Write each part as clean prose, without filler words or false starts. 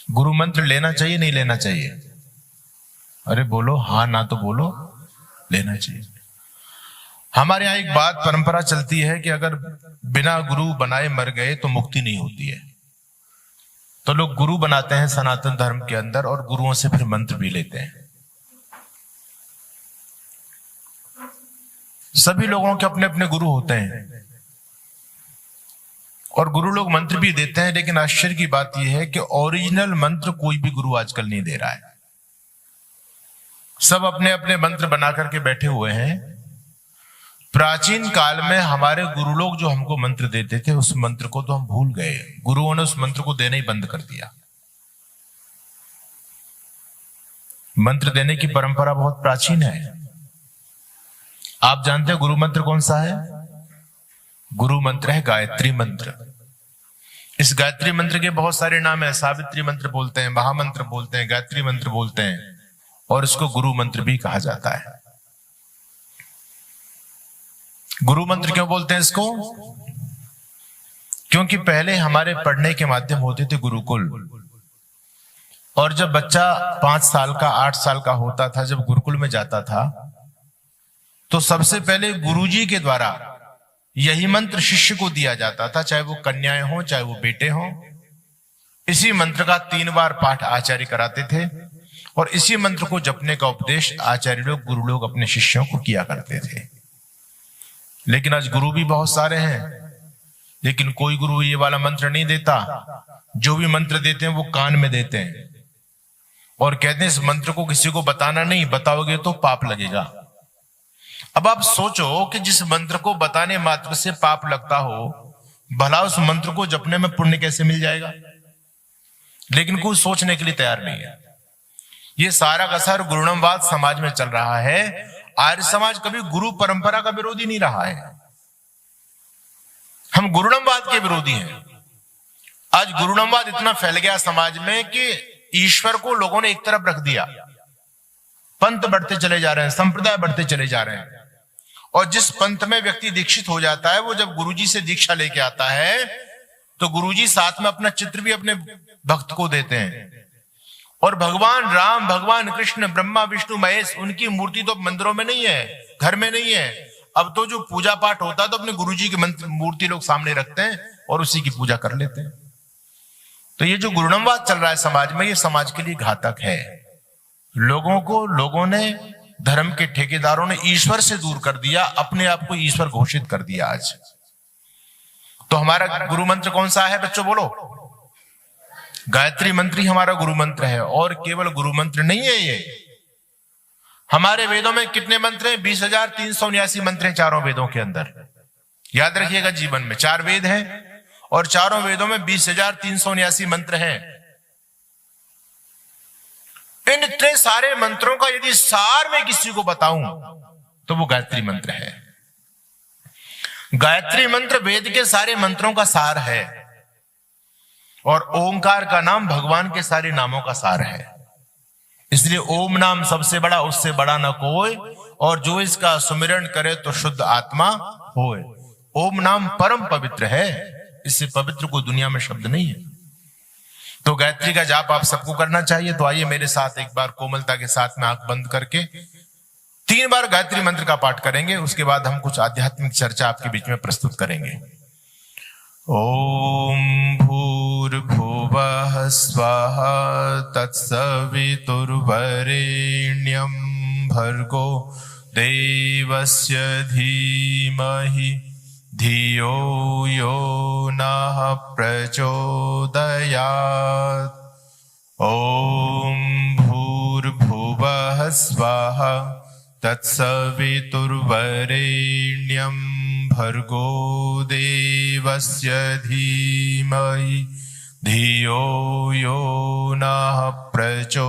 गुरु मंत्र लेना चाहिए नहीं लेना चाहिए? अरे बोलो, हाँ ना तो बोलो। लेना चाहिए। हमारे यहाँ एक बात परंपरा चलती है कि अगर बिना गुरु बनाए मर गए तो मुक्ति नहीं होती है, तो लोग गुरु बनाते हैं सनातन धर्म के अंदर और गुरुओं से फिर मंत्र भी लेते हैं। सभी लोगों के अपने अपने गुरु होते हैं और गुरु लोग मंत्र भी देते हैं, लेकिन आश्चर्य की बात यह है कि ओरिजिनल मंत्र कोई भी गुरु आजकल नहीं दे रहा है। सब अपने अपने मंत्र बना करके बैठे हुए हैं। प्राचीन काल में हमारे गुरु लोग जो हमको मंत्र देते थे, उस मंत्र को तो हम भूल गए। गुरुओं ने उस मंत्र को देना ही बंद कर दिया। मंत्र देने की परंपरा बहुत प्राचीन है। आप जानते हैं गुरु मंत्र कौन सा है? गुरु मंत्र है गायत्री मंत्र। इस गायत्री मंत्र के बहुत सारे नाम है। सावित्री मंत्र बोलते हैं, महामंत्र बोलते हैं, गायत्री मंत्र बोलते हैं, और इसको गुरु मंत्र भी कहा जाता है। गुरु मंत्र क्यों बोलते हैं इसको? क्योंकि पहले हमारे पढ़ने के माध्यम होते थे गुरुकुल, और जब बच्चा 5 साल का 8 साल का होता था, जब गुरुकुल में जाता था, तो सबसे पहले गुरुजी के द्वारा यही मंत्र शिष्य को दिया जाता था, चाहे वो कन्याएं हो चाहे वो बेटे हो। इसी मंत्र का 3 बार पाठ आचार्य कराते थे, और इसी मंत्र को जपने का उपदेश आचार्य लोग, गुरु लोग अपने शिष्यों को किया करते थे। लेकिन आज गुरु भी बहुत सारे हैं, लेकिन कोई गुरु ये वाला मंत्र नहीं देता। जो भी मंत्र देते हैं वो कान में देते हैं और कहते हैं इस मंत्र को किसी को बताना नहीं, बताओगे तो पाप लगेगा। अब आप सोचो कि जिस मंत्र को बताने मात्र से पाप लगता हो, भला उस मंत्र को जपने में पुण्य कैसे मिल जाएगा? लेकिन कोई सोचने के लिए तैयार नहीं है। ये सारा का सारा गुरुणमवाद समाज में चल रहा है। आर्य समाज कभी गुरु परंपरा का विरोधी नहीं रहा है। हम गुरुणमवाद के विरोधी हैं। आज गुरुणमवाद इतना फैल गया समाज में कि ईश्वर को लोगों ने एक तरफ रख दिया। पंथ बढ़ते चले जा रहे हैं, संप्रदाय बढ़ते चले जा रहे हैं, और जिस पंथ में व्यक्ति दीक्षित हो जाता है, वो जब गुरुजी से दीक्षा लेके आता है, तो गुरुजी साथ में अपना चित्र भी अपने भक्त को देते हैं। और भगवान राम, भगवान कृष्ण, ब्रह्मा विष्णु महेश, उनकी मूर्ति तो मंदिरों में नहीं है, घर में नहीं है। अब तो जो पूजा पाठ होता है तो अपने गुरुजी की मूर्ति लोग सामने रखते हैं और उसी की पूजा कर लेते हैं। तो ये जो गुरुणमवाद चल रहा है समाज में, ये समाज के लिए घातक है। लोगों ने, धर्म के ठेकेदारों ने ईश्वर से दूर कर दिया, अपने आप को ईश्वर घोषित कर दिया आज। तो हमारा गुरु मंत्र कौन सा है बच्चों, बोलो? गायत्री मंत्र ही हमारा गुरु मंत्र है। और केवल गुरु मंत्र नहीं है ये। हमारे वेदों में कितने मंत्र हैं? 20,379 मंत्र हैं चारों वेदों के अंदर। याद रखिएगा, जीवन में 4 वेद हैं और चारों वेदों में 20,379 मंत्र हैं। इन इतने सारे मंत्रों का यदि सार मैं किसी को बताऊं तो वो गायत्री मंत्र है। गायत्री मंत्र वेद के सारे मंत्रों का सार है, और ओंकार का नाम भगवान के सारे नामों का सार है। इसलिए ओम नाम सबसे बड़ा, उससे बड़ा न कोई, और जो इसका सुमिरन करे तो शुद्ध आत्मा होए। ओम नाम परम पवित्र है, इससे पवित्र कोई दुनिया में शब्द नहीं है। तो गायत्री का जाप आप सबको करना चाहिए। तो आइए मेरे साथ एक बार कोमलता के साथ में आंख बंद करके 3 बार गायत्री मंत्र का पाठ करेंगे। उसके बाद हम कुछ आध्यात्मिक चर्चा आपके बीच में प्रस्तुत करेंगे। ओम भूर्भुवः स्वः तत्सवितुर्वरेण्यं भर्गो देवस्य धीमहि धियो यो नः प्रचोदयात्। ओम भूर्भुवः स्वः तत्सवितुर्वरेण्यं भर्गो देवस्य धीमहि धियो यो नः प्रचोदयात्।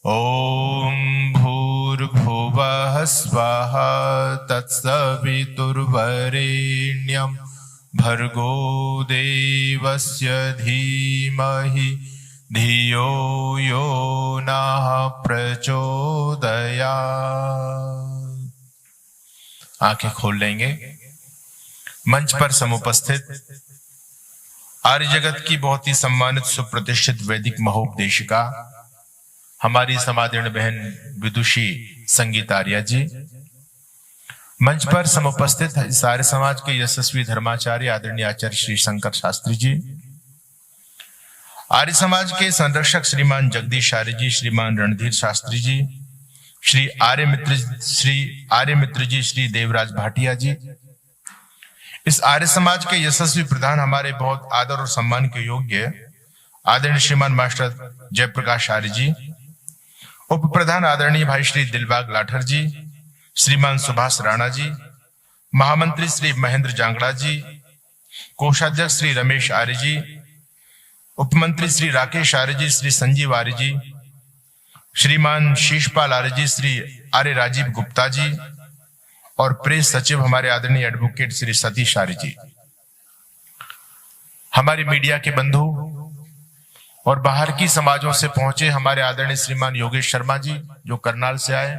ओम भूर्भुवः स्वः तत्सवितुर्वरेण्यं भर्गो देवस्य धीमहि धियो यो नः प्रचोदयात्। आंखें खोल लेंगे। मंच पर समुपस्थित आर्य जगत की बहुत ही सम्मानित सुप्रतिष्ठित वैदिक महोपदेशिका हमारी समादरणीय बहन विदुषी संगीता आर्या जी, मंच पर समुपस्थित इस आर्य समाज के यशस्वी धर्माचार्य आदरणीय आचार्य श्री शंकर शास्त्री जी, आर्य समाज के संरक्षक श्रीमान जगदीश आर्य जी, श्रीमान रणधीर शास्त्री जी, श्री आर्य मित्र जी, श्री देवराज भाटिया जी, इस आर्य समाज के यशस्वी प्रधान हमारे बहुत आदर और सम्मान के योग्य आदरणीय श्रीमान मास्टर जयप्रकाश आर्य जी, उप प्रधान आदरणीय भाई श्री दिलबाग लाठर जी, श्रीमान सुभाष राणा जी, महामंत्री श्री महेंद्र जांगड़ा जी, कोषाध्यक्ष श्री रमेश आर्य जी, उपमंत्री श्री राकेश आर्य जी, श्री संजीव आर्य जी, श्रीमान शीशपाल आर्य जी, श्री आर्य राजीव गुप्ता जी और प्रेस सचिव हमारे आदरणीय एडवोकेट श्री सतीश आर्य जी, हमारे मीडिया के बंधु और बाहर की समाजों से पहुंचे हमारे आदरणीय श्रीमान योगेश शर्मा जी जो करनाल से आए,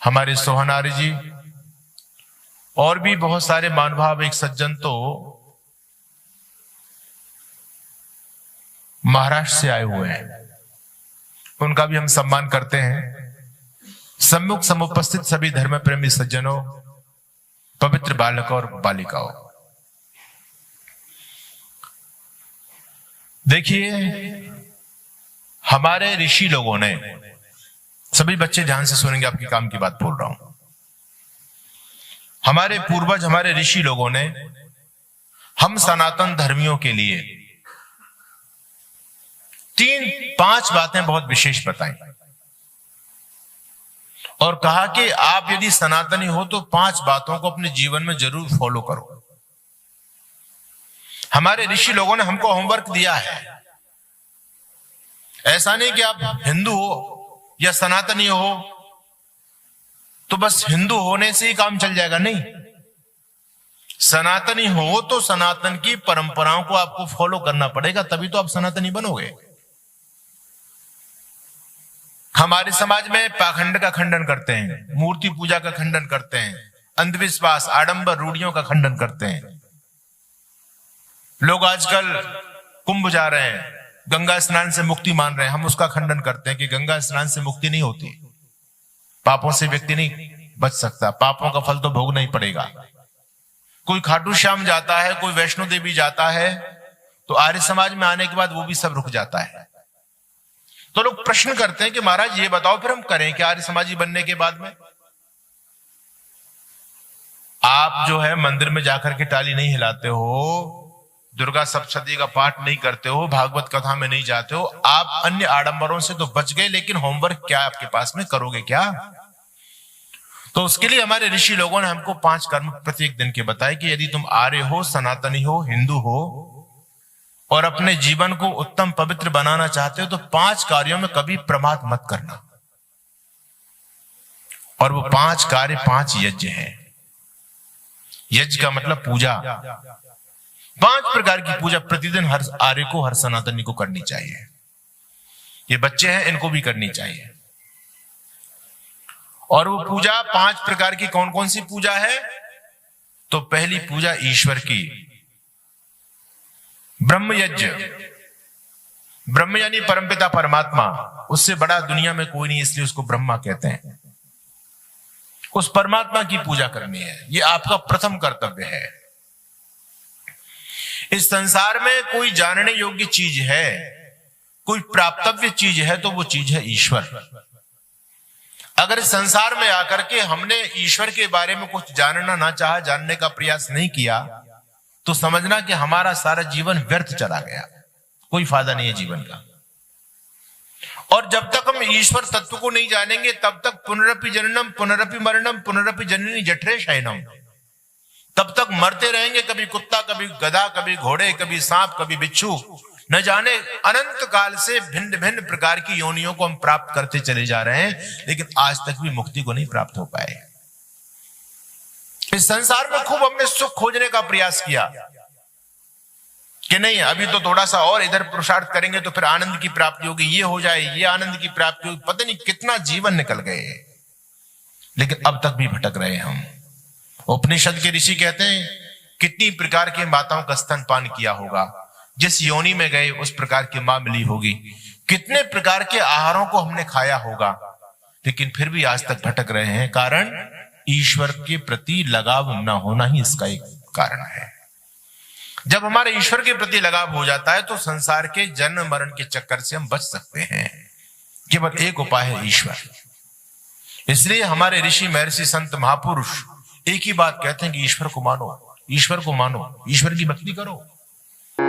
हमारे सोहन आर्य जी और भी बहुत सारे महानुभाव एक सज्जन तो महाराष्ट्र से आए हुए हैं, उनका भी हम सम्मान करते हैं। सम्मुख समुपस्थित सभी धर्म प्रेमी सज्जनों, पवित्र बालक और बालिकाओं, देखिए हमारे ऋषि लोगों ने, सभी बच्चे ध्यान से सुनेंगे, आपके काम की बात बोल रहा हूं। हमारे पूर्वज, हमारे ऋषि लोगों ने हम सनातन धर्मियों के लिए 3-5 बातें बहुत विशेष बताई और कहा कि आप यदि सनातनी हो तो 5 बातों को अपने जीवन में जरूर फॉलो करो। हमारे ऋषि लोगों ने हमको होमवर्क दिया है। ऐसा नहीं कि आप हिंदू हो या सनातनी हो तो बस हिंदू होने से ही काम चल जाएगा, नहीं। सनातनी हो तो सनातन की परंपराओं को आपको फॉलो करना पड़ेगा, तभी तो आप सनातनी बनोगे। हमारे समाज में पाखंड का खंडन करते हैं, मूर्ति पूजा का खंडन करते हैं, अंधविश्वास, आडंबर, रूढ़ियों का खंडन करते हैं। लोग आजकल कुंभ जा रहे हैं, गंगा स्नान से मुक्ति मान रहे हैं, हम उसका खंडन करते हैं कि गंगा स्नान से मुक्ति नहीं होती, पापों से व्यक्ति नहीं बच सकता, पापों का फल तो भोगना ही पड़ेगा। कोई खाटू श्याम जाता है, कोई वैष्णो देवी जाता है, तो आर्य समाज में आने के बाद वो भी सब रुक जाता है। तो लोग प्रश्न करते हैं कि महाराज ये बताओ फिर हम करें क्या आर्य समाजी बनने के बाद में? आप जो है मंदिर में जाकर के टाली नहीं हिलाते हो, दुर्गा सप्तशती का पाठ नहीं करते हो, भागवत कथा में नहीं जाते हो, आप अन्य आडंबरों से तो बच गए, लेकिन होमवर्क क्या आपके पास में, करोगे क्या? तो उसके लिए हमारे ऋषि लोगों ने हमको 5 कर्म प्रत्येक दिन के बताए कि यदि तुम आर्य हो, सनातनी हो, हिंदू हो और अपने जीवन को उत्तम पवित्र बनाना चाहते हो तो 5 कार्यों में कभी प्रमाद मत करना। और वो 5 कार्य 5 यज्ञ हैं। यज्ञ का मतलब पूजा। 5 प्रकार की पूजा प्रतिदिन हर आर्य को, हर सनातनी को करनी चाहिए। ये बच्चे हैं, इनको भी करनी चाहिए। और वो पूजा 5 प्रकार की कौन कौन सी पूजा है? तो पहली पूजा ईश्वर की, ब्रह्म यज्ञ। ब्रह्म यानी परमपिता परमात्मा, उससे बड़ा दुनिया में कोई नहीं, इसलिए उसको ब्रह्मा कहते हैं। उस परमात्मा की पूजा करनी है, ये आपका प्रथम कर्तव्य है। इस संसार में कोई जानने योग्य चीज है, कोई प्राप्तव्य चीज है तो वो चीज है ईश्वर। अगर इस संसार में आकर के हमने ईश्वर के बारे में कुछ जानना ना चाहा, जानने का प्रयास नहीं किया, तो समझना कि हमारा सारा जीवन व्यर्थ चला गया, कोई फायदा नहीं है जीवन का। और जब तक हम ईश्वर तत्व को नहीं जानेंगे तब तक पुनरपि जननम पुनरपि मरणम पुनरपि जननी जठरे शयनम, तब तक मरते रहेंगे, कभी कुत्ता, कभी गधा, कभी घोड़े, कभी सांप, कभी बिच्छू, न जाने अनंत काल से भिन्न भिन्न प्रकार की योनियों को हम प्राप्त करते चले जा रहे हैं, लेकिन आज तक भी मुक्ति को नहीं प्राप्त हो पाए। इस संसार में खूब हमने सुख खोजने का प्रयास किया कि नहीं अभी तो थोड़ा सा और इधर पुरुषार्थ करेंगे तो फिर आनंद की प्राप्ति होगी, ये हो जाए, ये आनंद की प्राप्ति होगी, पता नहीं कितना जीवन निकल गए, लेकिन अब तक भी भटक रहे हम। उपनिषद के ऋषि कहते हैं कितनी प्रकार की माताओं का स्तनपान किया होगा, जिस योनि में गए उस प्रकार की मां मिली होगी, कितने प्रकार के आहारों को हमने खाया होगा, लेकिन फिर भी आज तक भटक रहे हैं। कारण ईश्वर के प्रति लगाव न होना ही इसका एक कारण है। जब हमारे ईश्वर के प्रति लगाव हो जाता है तो संसार के जन्म मरण के चक्कर से हम बच सकते हैं। केवल एक उपाय है, ईश्वर। इसलिए हमारे ऋषि महर्षि संत महापुरुष एक ही बात कहते हैं कि ईश्वर को मानो, ईश्वर को मानो, ईश्वर की भक्ति करो।